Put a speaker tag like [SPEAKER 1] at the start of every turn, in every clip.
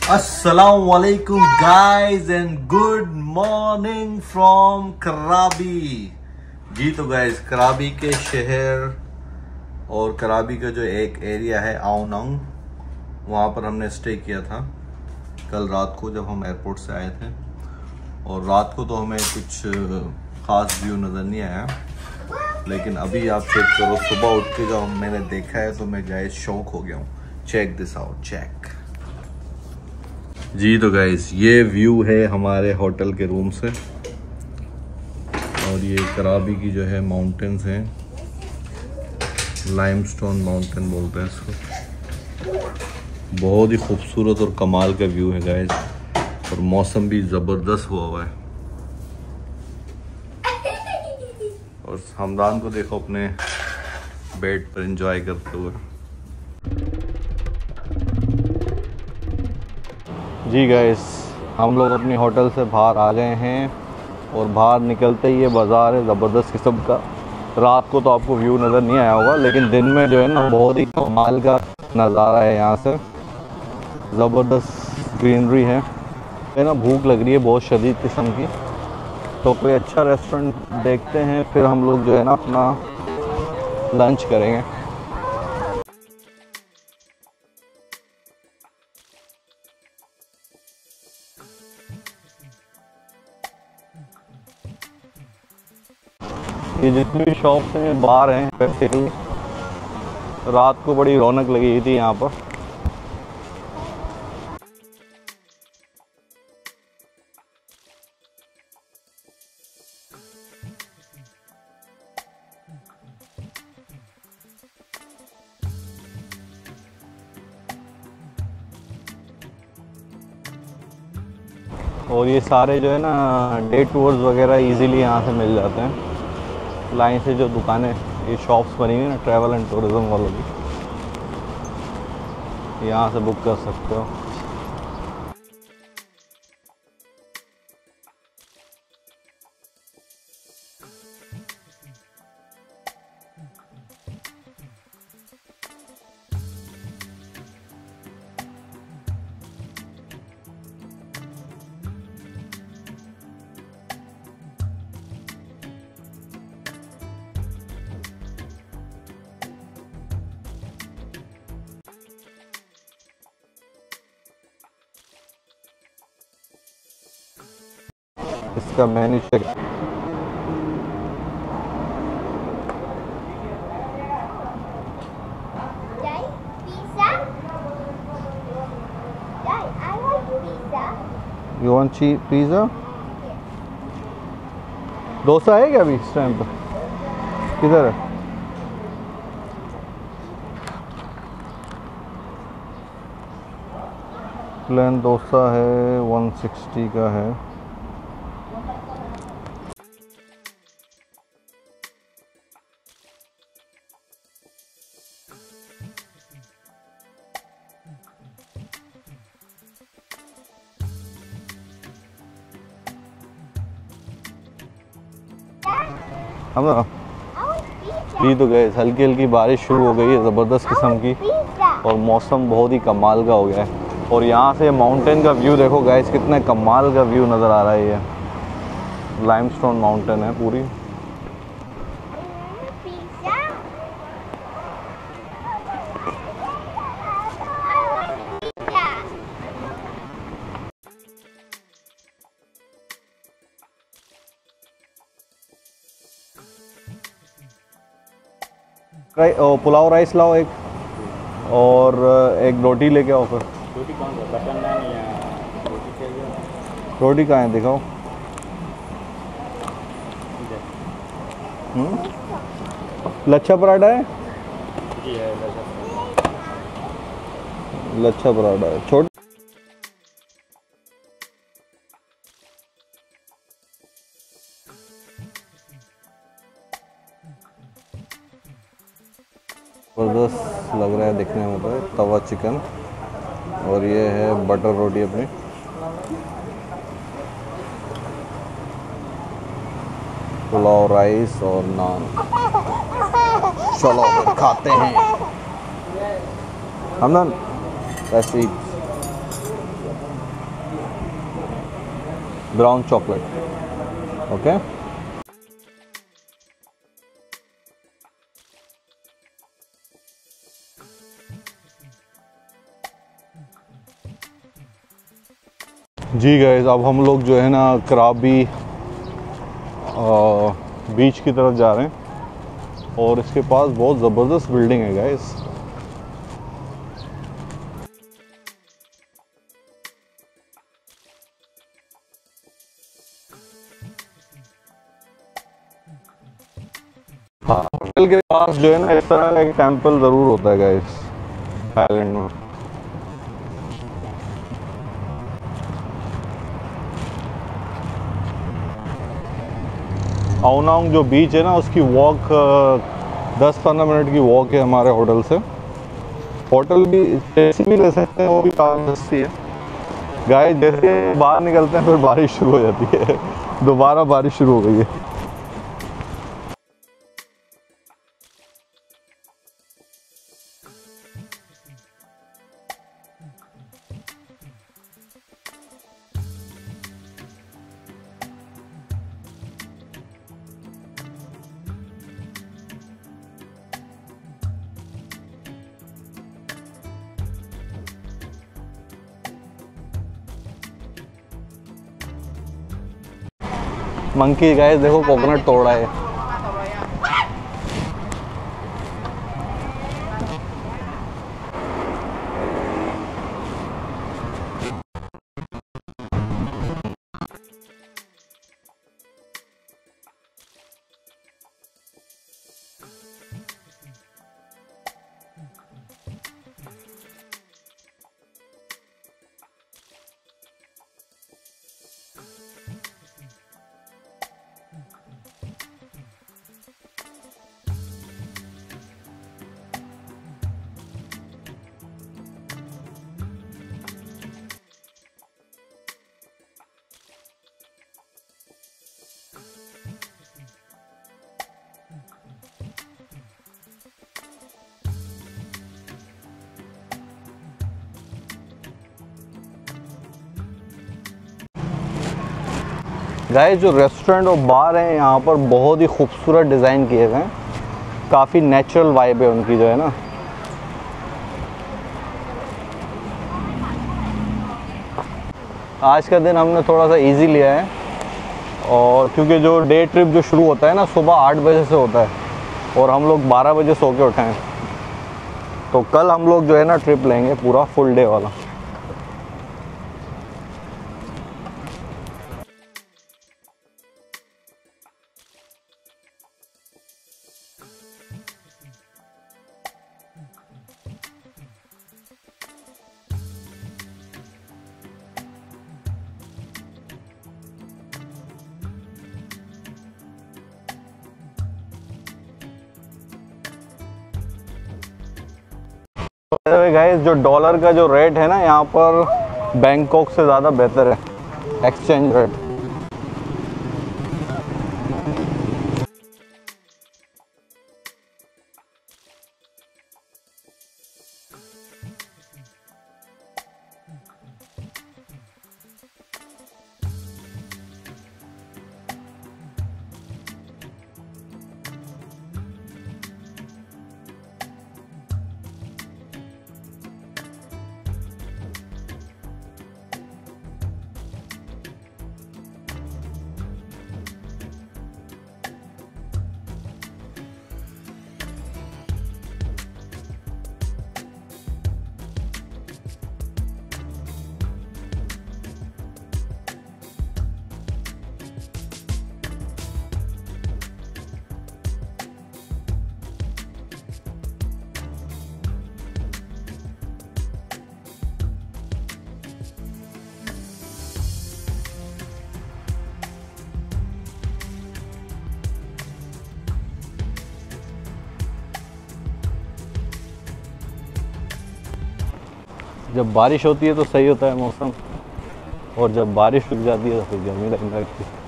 [SPEAKER 1] Assalamualaikum guys and good morning from कराबी। जी तो guys कराबी के शहर और कराबी का जो एक एरिया है आओनंग, वहाँ पर हमने स्टे किया था कल रात को जब हम एयरपोर्ट से आए थे। और रात को तो हमें कुछ ख़ास व्यू नज़र नहीं आया, लेकिन अभी आप चेक करो, सुबह उठ के जब मैंने देखा है तो मैं गाइज शौक हो गया हूँ। Check this out, check. जी तो गाइस ये व्यू है हमारे होटल के रूम से, और ये कराबी की जो है माउंटेन्स हैं, लाइमस्टोन माउंटेन बोलते हैं इसको। बहुत ही खूबसूरत और कमाल का व्यू है गाइस, और मौसम भी ज़बरदस्त हुआ है। और हमदान को देखो अपने बेड पर एंजॉय करते हुए। जी गाइस हम लोग अपनी होटल से बाहर आ गए हैं, और बाहर निकलते ही ये बाज़ार है ज़बरदस्त किस्म का। रात को तो आपको व्यू नज़र नहीं आया होगा, लेकिन दिन में जो है ना बहुत ही कमाल का नज़ारा है। यहाँ से ज़बरदस्त ग्रीनरी है ना। भूख लग रही है बहुत शदीद किस्म की, तो कोई अच्छा रेस्टोरेंट देखते हैं, फिर हम लोग जो है ना अपना लंच करेंगे। ये जितनी भी शॉप्स हैं बाहर हैं, बेसिकली रात को बड़ी रौनक लगी हुई थी यहाँ पर। और ये सारे जो है ना डे टूर्स वगैरह इजीली यहाँ से मिल जाते हैं। लाइन से जो दुकानें, ये शॉप्स बनी हुई ना ट्रैवल एंड टूरिज़्म वालों की, यहाँ से बुक कर सकते हो। इसका menu check. You want cheese pizza? Dosa है क्या अभी इस टाइम पर? किधर है? प्लेन डोसा है, 160 का है। हम जी तो गए, हल्की हल्की बारिश शुरू हो गई है ज़बरदस्त किस्म की, और मौसम बहुत ही कमाल का हो गया है। और यहाँ से माउंटेन का व्यू देखो गाइस, कितना कमाल का व्यू नज़र आ रहा है। ये लाइमस्टोन माउंटेन है पूरी। पुलाव राइस लाओ एक, और एक रोटी लेके आओ। फिर रोटी कौन सा, बटर नान या रोटी चाहिए? रोटी कहाँ है दिखाओ। लच्छा पराठा है? जी है, लच्छा पराठा है। छोटा ज़बरदस्त लग रहा है दिखने में। तो तवा चिकन, और ये है बटर रोटी अपनी। पुलाव राइस और नान। चलो खाते हैं। Hamdan, let's eat। Brown chocolate. Okay, जी गाइस, अब हम लोग जो है ना कराबी बीच की तरफ जा रहे हैं और इसके पास बहुत ज़बरदस्त बिल्डिंग है गाइस। हाँ, होटल के पास जो है ना इस तरह का एक टेंपल ज़रूर होता है गाइस थाईलैंड में। आउनांग जो बीच है ना उसकी वॉक 10-15 मिनट की वॉक है हमारे होटल से। होटल भी जैसी भी ले सकते हैं, वो भी काफ़ी सस्ती है गाइस। जैसे बाहर निकलते हैं फिर बारिश शुरू हो जाती है। दोबारा बारिश शुरू हो गई है। मंकी गाइस देखो कोकोनट तोड़ रहा है। गाइस जो रेस्टोरेंट और बार हैं यहाँ पर बहुत ही खूबसूरत डिज़ाइन किए हुए हैं, काफ़ी नेचुरल वाइब है उनकी जो है ना। आज का दिन हमने थोड़ा सा इजी लिया है और क्योंकि जो डे ट्रिप जो शुरू होता है ना सुबह 8 बजे से होता है और हम लोग 12 बजे सो के उठे हैं, तो कल हम लोग जो है ना ट्रिप लेंगे पूरा फुल डे वाला। गाइस जो डॉलर का जो रेट है ना यहाँ पर बैंकॉक से ज़्यादा बेहतर है एक्सचेंज रेट। जब बारिश होती है तो सही होता है मौसम, और जब बारिश रुक जाती है तो फिर गर्मी लगने लगती है।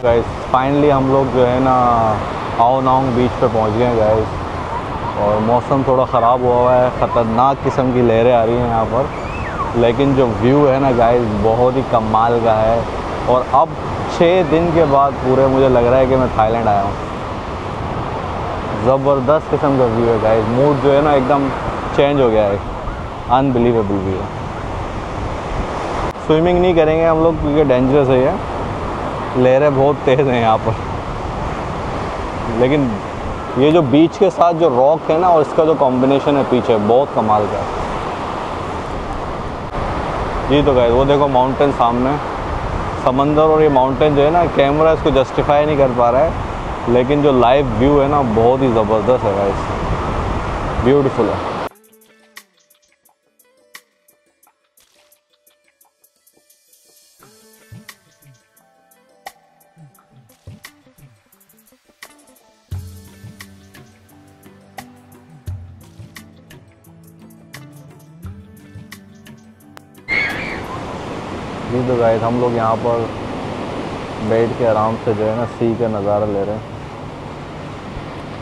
[SPEAKER 1] गाइस फाइनली हम लोग जो है ना आओ नाउंग बीच पे पहुंच गए हैं गाइस, और मौसम थोड़ा ख़राब हुआ है, ख़तरनाक किस्म की लहरें आ रही हैं यहाँ पर, लेकिन जो व्यू है ना गाइस बहुत ही कमाल का है। और अब 6 दिन के बाद पूरे मुझे लग रहा है कि मैं थाईलैंड आया हूँ। ज़बरदस्त किस्म का व्यू है गाइस, मूड जो है ना एकदम चेंज हो गया है, अनबिलीवेबल व्यू है। स्विमिंग नहीं करेंगे हम लोग क्योंकि डेंजरस है ये, लहरें बहुत तेज़ हैं यहाँ पर, लेकिन ये जो बीच के साथ जो रॉक है ना और इसका जो कॉम्बिनेशन है पीछे बहुत कमाल का है। जी तो गाइस वो देखो माउंटेन सामने, समंदर, और ये माउंटेन जो है ना कैमरा इसको जस्टिफाई नहीं कर पा रहा है, लेकिन जो लाइव व्यू है ना बहुत ही ज़बरदस्त है गाइस, ब्यूटीफुल है। जी तो गाइस हम लोग यहाँ पर बैठ के आराम से जो है ना सी का नज़ारा ले रहे हैं,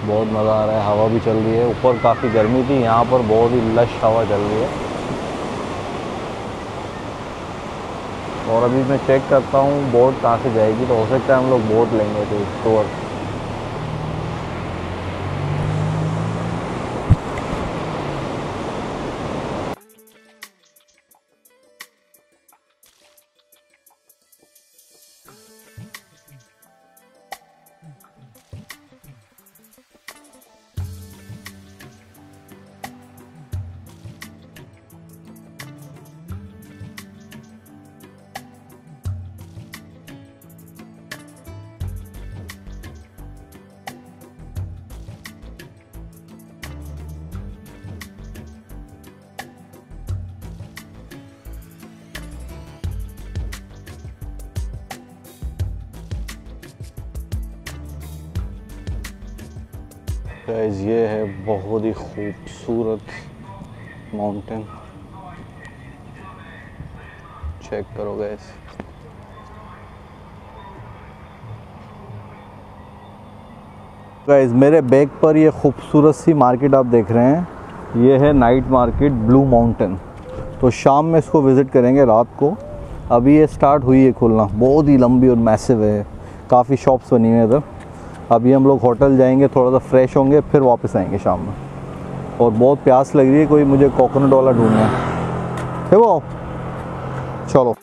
[SPEAKER 1] बहुत मज़ा आ रहा है, हवा भी चल रही है। ऊपर काफ़ी गर्मी थी, यहाँ पर बहुत ही लश हवा चल रही है। और अभी मैं चेक करता हूँ बोट कहाँ से जाएगी, तो हो सकता है हम लोग बोट लेंगे तो टूर। गाइस ये है बहुत ही खूबसूरत माउंटेन, चेक करो गाइस। गाइस मेरे बैक पर ये खूबसूरत सी मार्केट आप देख रहे हैं, ये है नाइट मार्केट ब्लू माउंटेन। तो शाम में इसको विज़िट करेंगे रात को, अभी ये स्टार्ट हुई है खुलना, बहुत ही लंबी और मैसिव है, काफ़ी शॉप्स बनी हुई हैं इधर। अभी हम लोग होटल जाएंगे, थोड़ा सा फ्रेश होंगे, फिर वापस आएंगे शाम में। और बहुत प्यास लग रही है, कोई मुझे कोकोनट वाला ढूंढना है वो, चलो।